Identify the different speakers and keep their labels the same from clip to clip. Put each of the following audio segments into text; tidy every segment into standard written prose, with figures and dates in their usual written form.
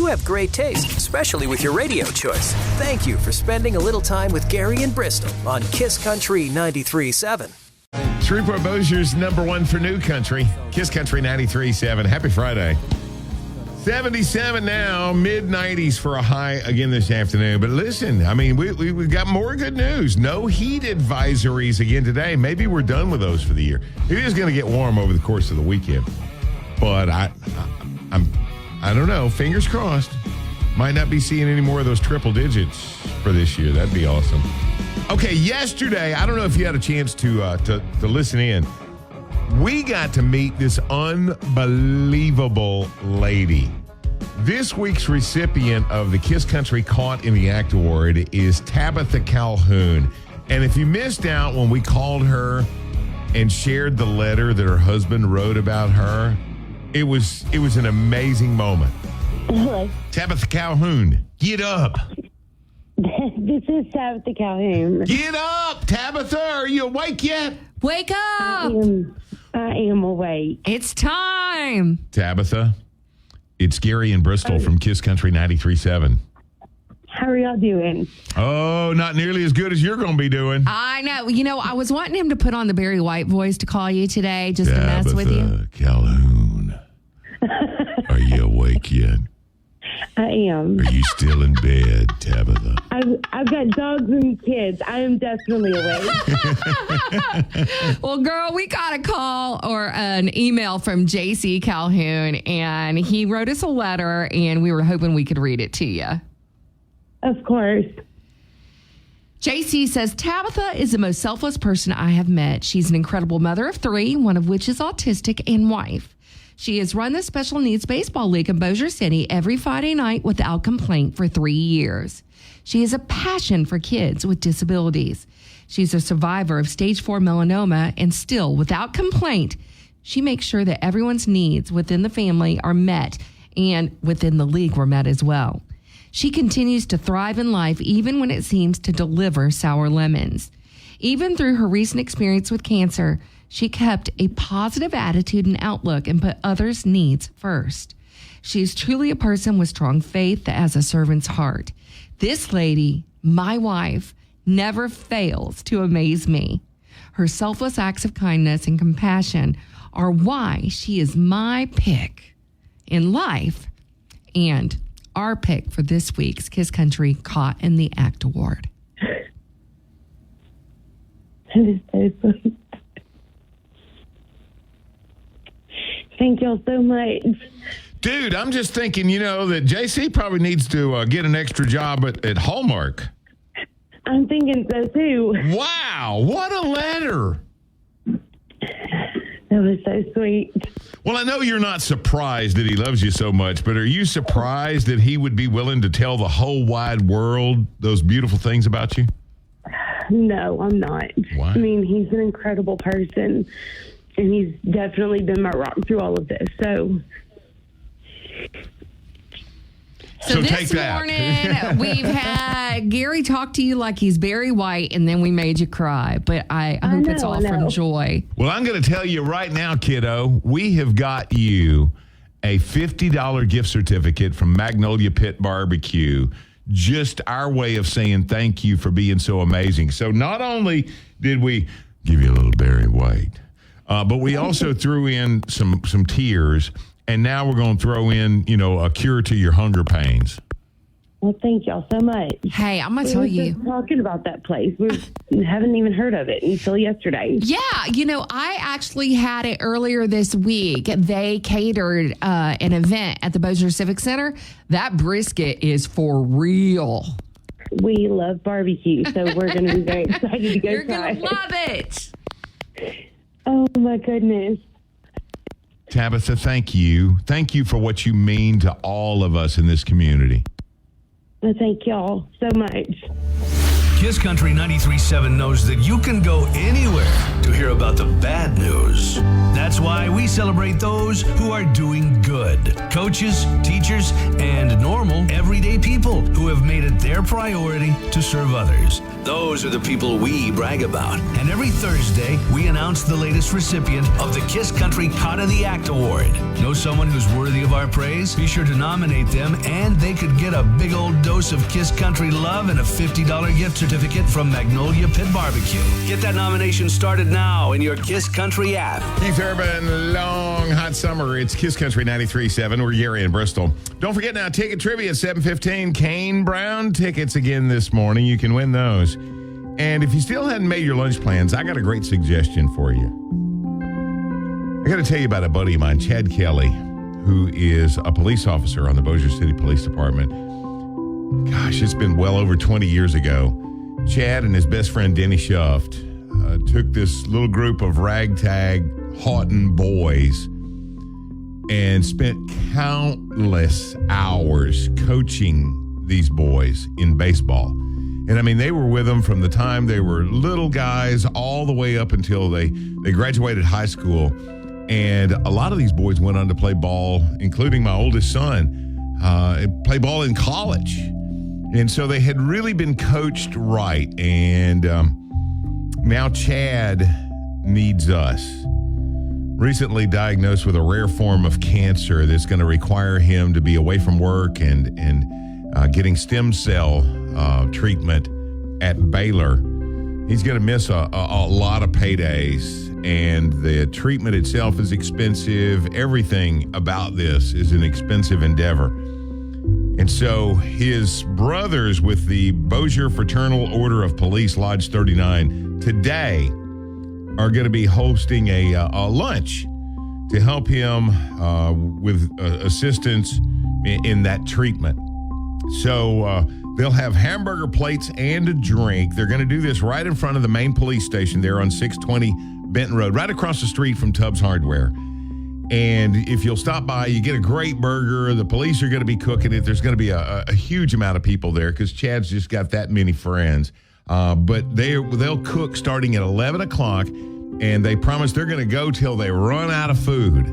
Speaker 1: have great taste, especially with your radio choice. Thank you for spending a little time with Gary and Bristol on Kiss Country 93.7.
Speaker 2: Shreveport Bossier's number one for new country. Kiss Country 93.7. Happy Friday. 77 now, mid-90s for a high again this afternoon. But listen, I mean, we've got more good news. No heat advisories again today. Maybe we're done with those for the year. It is going to get warm over the course of the weekend. But I don't know. Fingers crossed. Might not be seeing any more of those triple digits for this year. That'd be awesome. Okay, yesterday, I don't know if you had a chance to listen in. We got to meet this unbelievable lady. This week's recipient of the Kiss Country Caught in the Act Award is Tabitha Calhoun. And if you missed out when we called her and shared the letter that her husband wrote about her, it was an amazing moment.
Speaker 3: Hello.
Speaker 2: Tabitha Calhoun, get up.
Speaker 3: This is Tabitha Calhoun.
Speaker 2: Get up, Tabitha. Are you awake yet?
Speaker 4: Wake up.
Speaker 3: I am awake.
Speaker 4: It's time.
Speaker 2: Tabitha, it's Gary and Bristol from Kiss Country 93.7.
Speaker 3: How are y'all doing?
Speaker 2: Oh, not nearly as good as you're going to be doing.
Speaker 4: I know. You know, I was wanting him to put on the Barry White voice to call you today just to mess with you.
Speaker 2: Tabitha Calhoun, are you awake yet?
Speaker 3: I am.
Speaker 2: Are you still in bed, Tabitha?
Speaker 3: I've got dogs and kids. I am definitely awake.
Speaker 4: Well, girl, we got a call or an email from JC Calhoun, and he wrote us a letter, and we were hoping we could read it to you.
Speaker 3: Of course.
Speaker 4: JC says, Tabitha is the most selfless person I have met. She's an incredible mother of 3, one of which is autistic, and wife. She has run the Special Needs Baseball League in Bossier City every Friday night without complaint for 3 years. She has a passion for kids with disabilities. She's a survivor of stage 4 melanoma, and still, without complaint, she makes sure that everyone's needs within the family are met, and within the league were met as well. She continues to thrive in life even when it seems to deliver sour lemons. Even through her recent experience with cancer, she kept a positive attitude and outlook and put others' needs first. She is truly a person with strong faith that has a servant's heart. This lady, my wife, never fails to amaze me. Her selfless acts of kindness and compassion are why she is my pick in life and our pick for this week's Kiss Country Caught in the Act Award.
Speaker 3: That is so sweet. Thank y'all so much.
Speaker 2: Dude, I'm just thinking, that JC probably needs to get an extra job at Hallmark.
Speaker 3: I'm thinking so, too.
Speaker 2: Wow, what a letter.
Speaker 3: That was so sweet.
Speaker 2: Well, I know you're not surprised that he loves you so much, but are you surprised that he would be willing to tell the whole wide world those beautiful things about you?
Speaker 3: No, I'm not.
Speaker 2: Why?
Speaker 3: I mean, he's an incredible person, and he's definitely been my rock through all of this. So
Speaker 4: this morning, we've had Gary talk to you like he's Barry White, and then we made you cry. But I hope it's all from joy.
Speaker 2: Well, I'm going to tell you right now, kiddo, we have got you a $50 gift certificate from Magnolia Pit Barbecue. Just our way of saying thank you for being so amazing. So not only did we give you a little Barry White, but we also threw in some tears, and now we're going to throw in, a cure to your hunger pains.
Speaker 3: Well, thank y'all so much.
Speaker 4: Hey, I'm going to tell you.
Speaker 3: We were just talking about that place. We haven't even heard of it until yesterday.
Speaker 4: Yeah, I actually had it earlier this week. They catered an event at the Bossier Civic Center. That brisket is for real.
Speaker 3: We love barbecue, so we're going to be very excited to go
Speaker 4: You're
Speaker 3: try it.
Speaker 4: You're going to love it.
Speaker 3: Oh, my goodness.
Speaker 2: Tabitha, thank you. Thank you for what you mean to all of us in this community.
Speaker 3: Well, thank y'all so much.
Speaker 5: Kiss Country 93.7 knows that you can go anywhere to hear about the bad news. That's why we celebrate those who are doing good. Coaches, teachers, and normal, everyday people who have made it their priority to serve others. Those are the people we brag about. And every Thursday, we announce the latest recipient of the Kiss Country Caught in the Act Award. Know someone who's worthy of our praise? Be sure to nominate them, and they could get a big old dose of Kiss Country love and a $50 gift certificate from Magnolia Pit Barbecue. Get that nomination started now in your Kiss Country app.
Speaker 2: Keith Urban, long hot summer. It's Kiss Country 93.7. We're Gary in Bristol. Don't forget now, ticket trivia at 7:15. Kane Brown tickets again this morning. You can win those. And if you still hadn't made your lunch plans, I got a great suggestion for you. I got to tell you about a buddy of mine, Chad Kelly, who is a police officer on the Bossier City Police Department. Gosh, it's been well over 20 years ago. Chad and his best friend, Denny Schuft, took this little group of ragtag, Houghton boys and spent countless hours coaching these boys in baseball. And I mean, they were with them from the time they were little guys all the way up until they graduated high school. And a lot of these boys went on to play ball, including my oldest son, play ball in college. And so they had really been coached right. And now Chad needs us. Recently diagnosed with a rare form of cancer that's going to require him to be away from work and getting stem cell treatment at Baylor. He's going to miss a lot of paydays, and the treatment itself is expensive. Everything about this is an expensive endeavor. And so his brothers with the Bossier Fraternal Order of Police Lodge 39 today are going to be hosting a lunch to help him with assistance in that treatment. So they'll have hamburger plates and a drink. They're going to do this right in front of the main police station there on 620 Benton Road, right across the street from Tubbs Hardware. And if you'll stop by, you get a great burger. The police are going to be cooking it. There's going to be a huge amount of people there because Chad's just got that many friends. But they'll cook starting at 11 o'clock, and they promise they're going to go till they run out of food.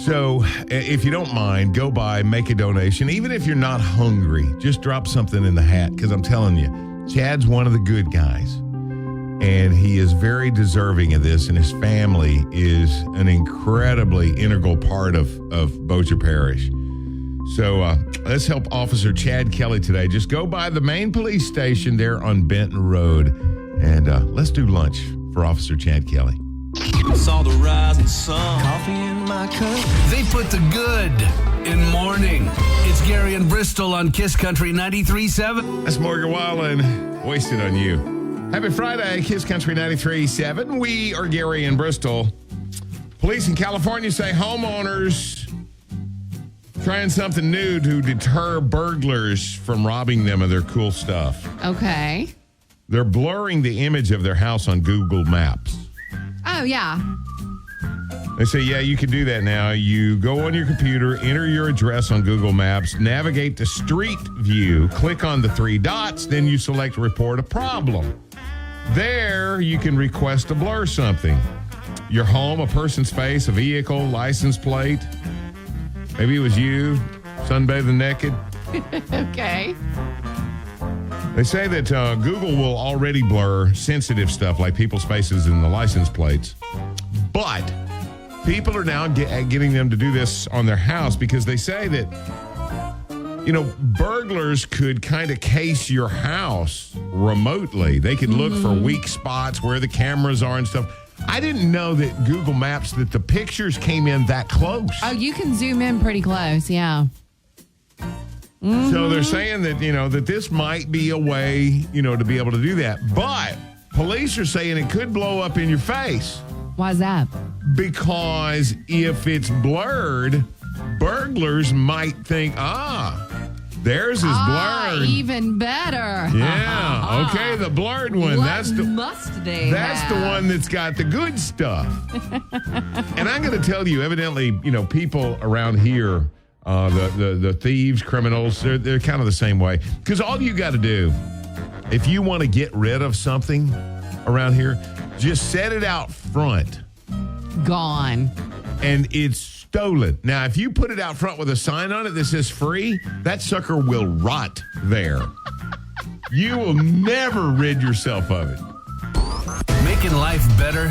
Speaker 2: So if you don't mind, go by, make a donation. Even if you're not hungry, just drop something in the hat, because I'm telling you, Chad's one of the good guys. And he is very deserving of this, and his family is an incredibly integral part of Bossier Parish. So let's help Officer Chad Kelly today. Just go by the main police station there on Benton Road, and let's do lunch for Officer Chad Kelly.
Speaker 6: Saw the rising sun. Coffee in my cup.
Speaker 5: They put the good in morning. It's Gary and Bristol on Kiss Country 93.7.
Speaker 2: That's Morgan Wallen. Wasted on you. Happy Friday, Kiss Country 93.7. We are Gary and Bristol. Police in California say homeowners trying something new to deter burglars from robbing them of their cool stuff.
Speaker 4: Okay.
Speaker 2: They're blurring the image of their house on Google Maps.
Speaker 4: Oh, yeah.
Speaker 2: They say, yeah, you can do that now. You go on your computer, enter your address on Google Maps, navigate to Street View, click on the three dots, then you select Report a Problem. There, you can request to blur something. Your home, a person's face, a vehicle, license plate. Maybe it was you, sunbathing naked.
Speaker 4: Okay.
Speaker 2: They say that Google will already blur sensitive stuff like people's faces and the license plates. But people are now getting them to do this on their house because they say that, burglars could kind of case your house remotely. They could look for weak spots where the cameras are and stuff. I didn't know that Google Maps, that the pictures came in that close.
Speaker 4: Oh, you can zoom in pretty close, yeah.
Speaker 2: So they're saying that, that this might be a way, to be able to do that. But police are saying it could blow up in your face.
Speaker 4: Why is that?
Speaker 2: Because if it's blurred, burglars might think, theirs is blurred.
Speaker 4: Even better.
Speaker 2: Yeah. Okay, the blurred one.
Speaker 4: What must they
Speaker 2: That's
Speaker 4: have?
Speaker 2: the one that's got the good stuff. And I'm going to tell you, evidently, people around here, the thieves, criminals, they're kind of the same way. Because all you got to do, if you want to get rid of something around here, just set it out front.
Speaker 4: Gone.
Speaker 2: And it's stolen. Now, if you put it out front with a sign on it that says free, that sucker will rot there. You will never rid yourself of it.
Speaker 5: Making life better,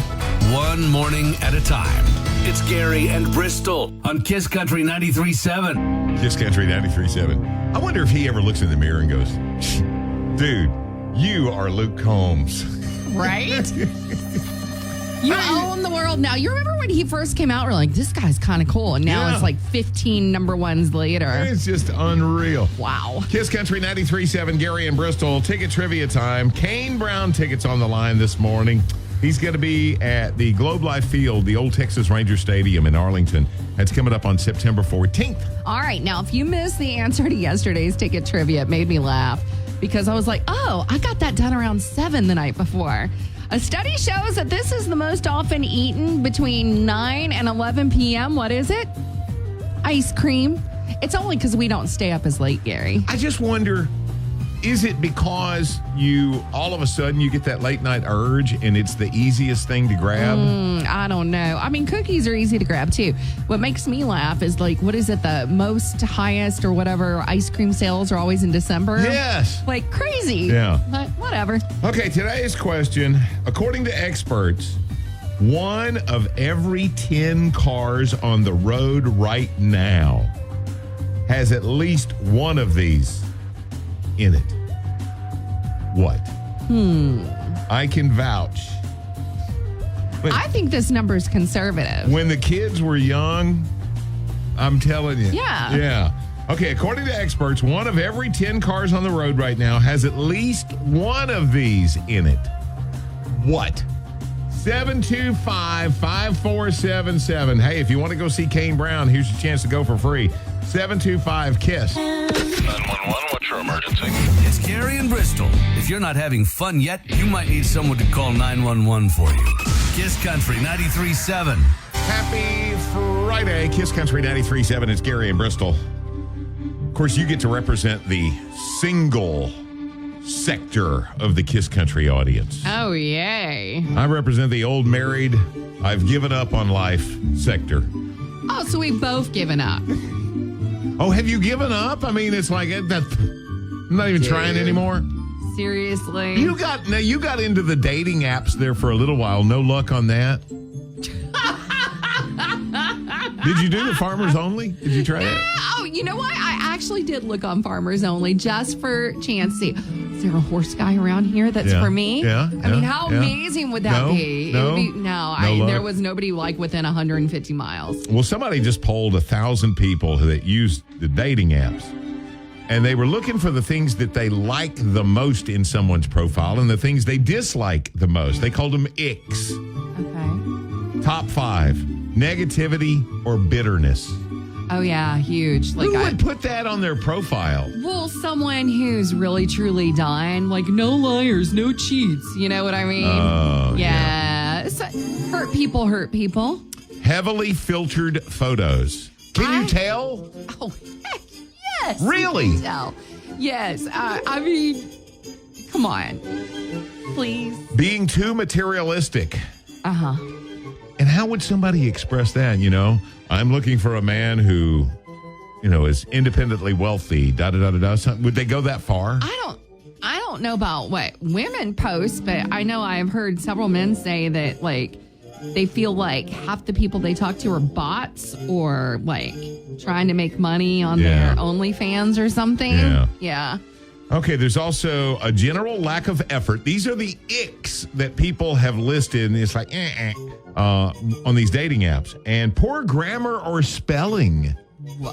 Speaker 5: one morning at a time. It's Gary and Bristol on Kiss Country 93.7.
Speaker 2: Kiss Country 93.7. I wonder if he ever looks in the mirror and goes, dude, you are Luke Combs.
Speaker 4: Right? You own the world now. You remember when he first came out, we're like, this guy's kind of cool. And now it's like 15 number ones later.
Speaker 2: It's just unreal.
Speaker 4: Wow.
Speaker 2: Kiss Country 93.7, Gary and Bristol. Ticket trivia time. Kane Brown tickets on the line this morning. He's going to be at the Globe Life Field, the old Texas Ranger Stadium in Arlington. That's coming up on September 14th.
Speaker 4: All right. Now, if you missed the answer to yesterday's ticket trivia, it made me laugh because I was like, oh, I got that done around 7 the night before. A study shows that this is the most often eaten between 9 and 11 p.m. What is it? Ice cream. It's only because we don't stay up as late, Gary.
Speaker 2: I just wonder, is it because you all of a sudden you get that late night urge and it's the easiest thing to grab?
Speaker 4: I don't know. I mean, cookies are easy to grab too. What makes me laugh is like, what is it? The most highest or whatever ice cream sales are always in December.
Speaker 2: Yes.
Speaker 4: Like crazy.
Speaker 2: Yeah.
Speaker 4: But whatever.
Speaker 2: Okay, today's question. According to experts, 1 of every 10 cars on the road right now has at least one of these in it. What? I can vouch.
Speaker 4: I think this number is conservative.
Speaker 2: When the kids were young, I'm telling you.
Speaker 4: Yeah.
Speaker 2: Yeah. Okay, according to experts, 1 of every 10 cars on the road right now has at least one of these in it. What? 725-5477. Hey, if you want to go see Kane Brown, here's your chance to go for free. 725-KISS.
Speaker 6: 911, what's your emergency?
Speaker 5: It's Gary and Bristol. If you're not having fun yet, you might need someone to call 911 for you. Kiss Country 93.7.
Speaker 2: Happy Friday, Kiss Country 93.7. It's Gary and Bristol. Of course, you get to represent the single sector of the Kiss Country audience.
Speaker 4: Oh, yay.
Speaker 2: I represent the old married, I've given up on life sector.
Speaker 4: Oh, so we've both given up.
Speaker 2: Oh, have you given up? I mean, it's like, I'm not even trying anymore.
Speaker 4: Seriously?
Speaker 2: You got into the dating apps there for a little while. No luck on that? Did you do the Farmers Only? Did you try that?
Speaker 4: Oh, you know what? I actually did look on Farmers Only just for Chancey. Is there a horse guy around here that's for me?
Speaker 2: Yeah.
Speaker 4: I mean, how amazing would that be?
Speaker 2: No.
Speaker 4: It would be, there was nobody like within 150 miles.
Speaker 2: Well, somebody just polled 1,000 people that used the dating apps. And they were looking for the things that they like the most in someone's profile and the things they dislike the most. They called them icks.
Speaker 4: Okay.
Speaker 2: Top 5, negativity or bitterness.
Speaker 4: Oh, yeah, huge. Like,
Speaker 2: Who would put that on their profile?
Speaker 4: Well, someone who's really, truly done. Like, no liars, no cheats. You know what I mean?
Speaker 2: Oh,
Speaker 4: yeah. So, hurt people hurt people.
Speaker 2: Heavily filtered photos. Can you tell?
Speaker 4: Oh, heck yes.
Speaker 2: Really?
Speaker 4: You can tell. Yes. I mean, come on. Please.
Speaker 2: Being too materialistic.
Speaker 4: Uh-huh.
Speaker 2: And how would somebody express that, I'm looking for a man who, is independently wealthy, da-da-da-da-da. Would they go that far?
Speaker 4: I don't know about what women post, but I know I've heard several men say that, like, they feel like half the people they talk to are bots or, like, trying to make money on their OnlyFans or something. Yeah.
Speaker 2: Okay, there's also a general lack of effort. These are the icks that people have listed, and it's like, on these dating apps. And poor grammar or spelling.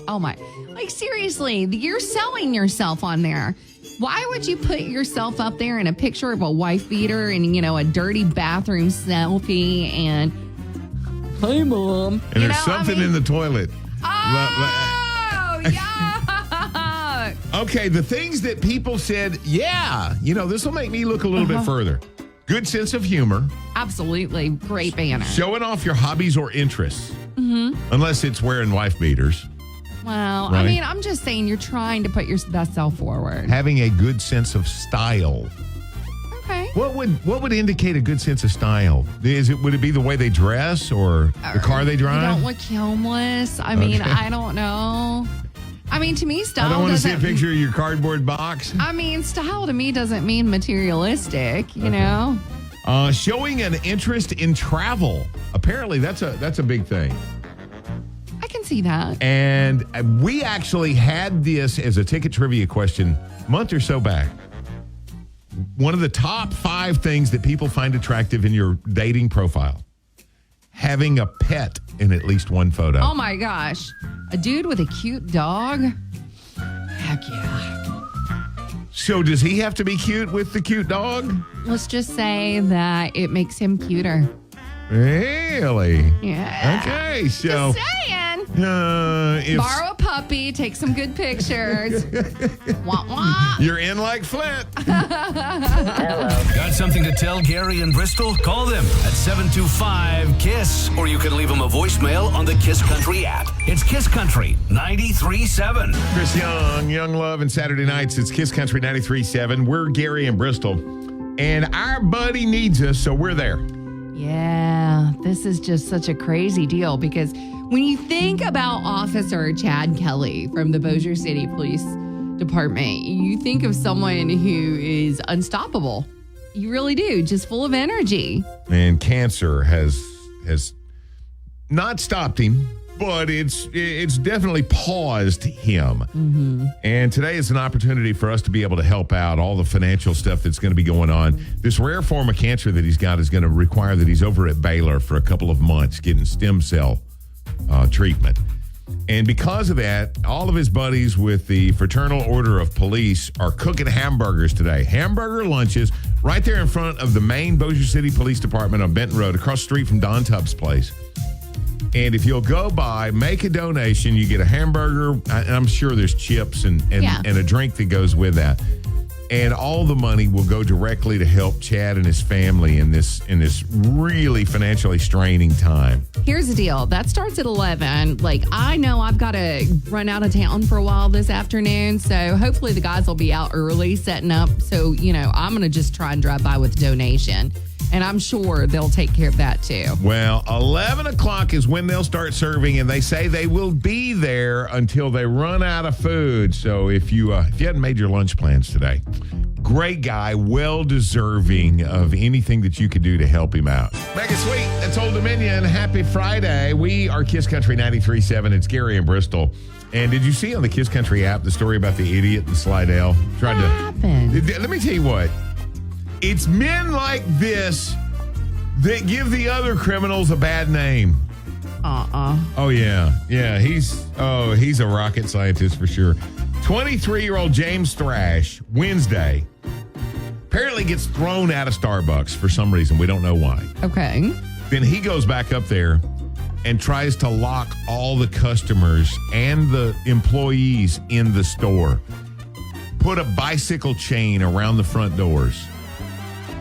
Speaker 4: Oh, my. Like, seriously, you're selling yourself on there. Why would you put yourself up there in a picture of a wife beater and, a dirty bathroom selfie and, hi, Mom.
Speaker 2: And there's something in the toilet.
Speaker 4: Oh, yeah.
Speaker 2: Okay, the things that people said, this will make me look a little bit further. Good sense of humor.
Speaker 4: Absolutely. Great banner.
Speaker 2: Showing off your hobbies or interests. Mm-hmm. Unless it's wearing wife beaters.
Speaker 4: Well,
Speaker 2: right?
Speaker 4: I mean, I'm just saying you're trying to put your best self forward.
Speaker 2: Having a good sense of style.
Speaker 4: Okay.
Speaker 2: What would indicate a good sense of style? Would it be the way they dress or the car they drive?
Speaker 4: You don't look homeless. I mean, I don't know. I mean, to me, style
Speaker 2: I don't want to see a
Speaker 4: doesn't-
Speaker 2: picture of your cardboard box.
Speaker 4: I mean, style to me doesn't mean materialistic, you know?
Speaker 2: Showing an interest in travel. Apparently, that's a big thing.
Speaker 4: I can see that.
Speaker 2: And we actually had this as a ticket trivia question a month or so back. One of the top 5 things that people find attractive in your dating profile. Having a pet in at least one photo.
Speaker 4: Oh my gosh. A dude with a cute dog? Heck yeah.
Speaker 2: So does he have to be cute with the cute dog?
Speaker 4: Let's just say that it makes him cuter.
Speaker 2: Really?
Speaker 4: Yeah.
Speaker 2: Okay, so...
Speaker 4: Just saying.
Speaker 2: If
Speaker 4: Borrow a puppy, take some good pictures. Wah, wah.
Speaker 2: you're in like Flint.
Speaker 5: Got something to tell Gary and Bristol? Call them at 725-KISS, or you can leave them a voicemail on the Kiss Country app. It's Kiss Country 93.7.
Speaker 2: Chris Young Love, and Saturday nights, it's Kiss Country 93.7. We're Gary and Bristol, and our buddy needs us, so we're there.
Speaker 4: Yeah, this is just such a crazy deal because when you think about Officer Chad Kelly from the Bossier City Police Department, you think of someone who is unstoppable. You really do, just full of energy.
Speaker 2: And cancer has not stopped him, but it's definitely paused him. Mm-hmm. And today is an opportunity for us to be able to help out all the financial stuff that's going to be going on. This rare form of cancer that he's got is going to require that he's over at Baylor for a couple of months getting stem cell treatment. And because of that, all of his buddies with the Fraternal Order of Police are cooking hamburgers today. Hamburger lunches right there in front of the main Bossier City Police Department on Benton Road, across the street from Don Tubbs' place. And if you'll go by, make a donation, you get a hamburger, and I'm sure there's chips and a drink that goes with that. And all the money will go directly to help Chad and his family in this really financially straining time.
Speaker 4: Here's the deal. That starts at 11. Like, I know I've got to run out of town for a while this afternoon, so hopefully the guys will be out early setting up. So, I'm going to just try and drive by with a donation. And I'm sure they'll take care of that too.
Speaker 2: Well, 11 o'clock is when they'll start serving, and they say they will be there until they run out of food. So if you hadn't made your lunch plans today, great guy, well deserving of anything that you could do to help him out. Make it sweet. That's Old Dominion. Happy Friday. We are Kiss Country 93.7. It's Gary and Bristol. And did you see on the Kiss Country app the story about the idiot in Slidell?
Speaker 4: What happened?
Speaker 2: Let me tell you what. It's men like this that give the other criminals a bad name. Oh, yeah. Yeah, he's a rocket scientist for sure. 23-year-old James Thrash, Wednesday, apparently gets thrown out of Starbucks for some reason. We don't know why.
Speaker 4: Okay.
Speaker 2: Then he goes back up there and tries to lock all the customers and the employees in the store. Put a bicycle chain around the front doors.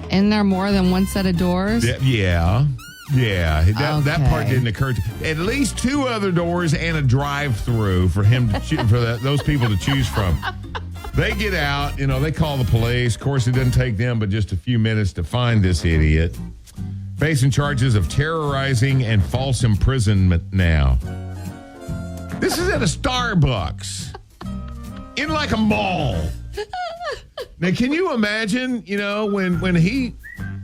Speaker 4: Isn't there more than one set of doors?
Speaker 2: Yeah. That part didn't occur to at least 2 other doors and a drive-through for him to those people to choose from. They get out, they call the police. Of course, it doesn't take them but just a few minutes to find this idiot. Facing charges of terrorizing and false imprisonment now. This is at a Starbucks in like a mall. Now, can you imagine, when he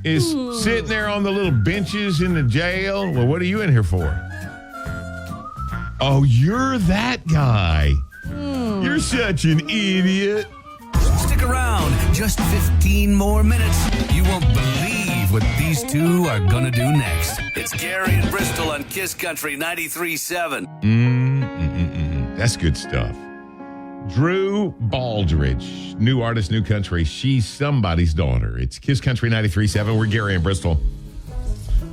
Speaker 2: is sitting there on the little benches in the jail? Well, what are you in here for? Oh, you're that guy. You're such an idiot.
Speaker 5: Stick around. Just 15 more minutes. You won't believe what these two are going to do next. It's Gary and Bristol on Kiss Country 93.7.
Speaker 2: That's good stuff. Drew Baldridge, new artist, new country. She's somebody's daughter. It's Kiss Country 93.7. We're Gary and Bristol.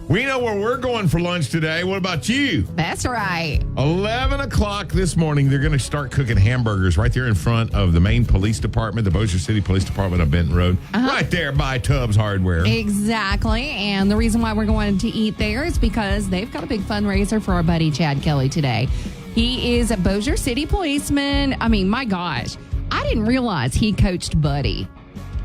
Speaker 2: We know where we're going for lunch today. What about you?
Speaker 4: That's right.
Speaker 2: 11 o'clock this morning, they're going to start cooking hamburgers right there in front of the main police department, the Bossier City Police Department on Benton Road, right there by Tubbs Hardware.
Speaker 4: Exactly. And the reason why we're going to eat there is because they've got a big fundraiser for our buddy Chad Kelly today. He is a Bossier City policeman. I mean, my gosh, I didn't realize he coached Buddy.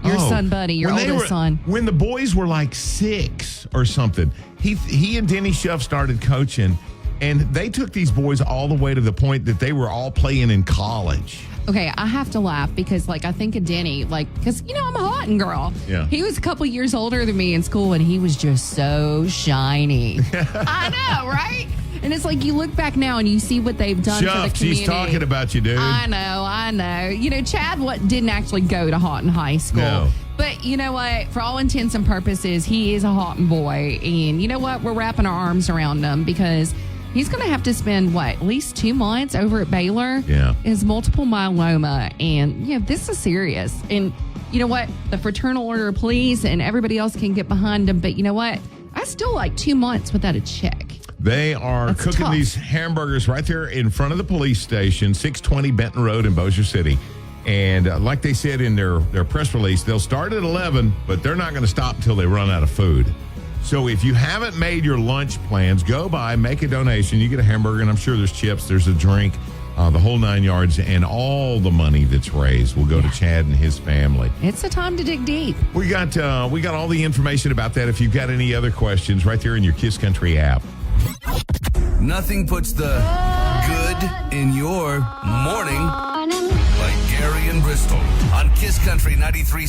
Speaker 4: Your son, Buddy, your oldest son.
Speaker 2: When the boys were like 6 or something, he and Denny Shuff started coaching, And they took these boys all the way to the point that they were all playing in college.
Speaker 4: Okay, I have to laugh because, like, I think of Denny, like, because, you know, I'm a Houghton girl.
Speaker 2: Yeah.
Speaker 4: He was a couple years older than me in school, and he was just so shiny. I know, right? And it's like you look back now and you see what they've done for the community.
Speaker 2: She's talking about you, dude.
Speaker 4: I know. You know, Chad didn't actually go to Houghton High School.
Speaker 2: No.
Speaker 4: But you know what? For all intents and purposes, he is a Houghton boy. And you know what? We're wrapping our arms around him because he's going to have to spend, at least 2 months over at Baylor.
Speaker 2: Yeah.
Speaker 4: Is multiple myeloma. And, you know, this is serious. And you know what? The Fraternal Order of Police and everybody else can get behind him. But you know what? I still like 2 months without a check.
Speaker 2: They are
Speaker 4: That's
Speaker 2: cooking
Speaker 4: tough.
Speaker 2: these hamburgers right there in front of the police station, 620 Benton Road in Bossier City. And like they said in their press release, they'll start at 11, but they're not going to stop until they run out of food. So if you haven't made your lunch plans, go by, make a donation. You get a hamburger, and I'm sure there's chips, there's a drink, the whole 9 yards, and all the money that's raised will go to Chad and his family.
Speaker 4: It's the time to dig deep.
Speaker 2: We got all the information about that. If you've got any other questions, right there in your Kiss Country app.
Speaker 5: Nothing puts the good in your morning like Gary and Bristol on Kiss Country 93.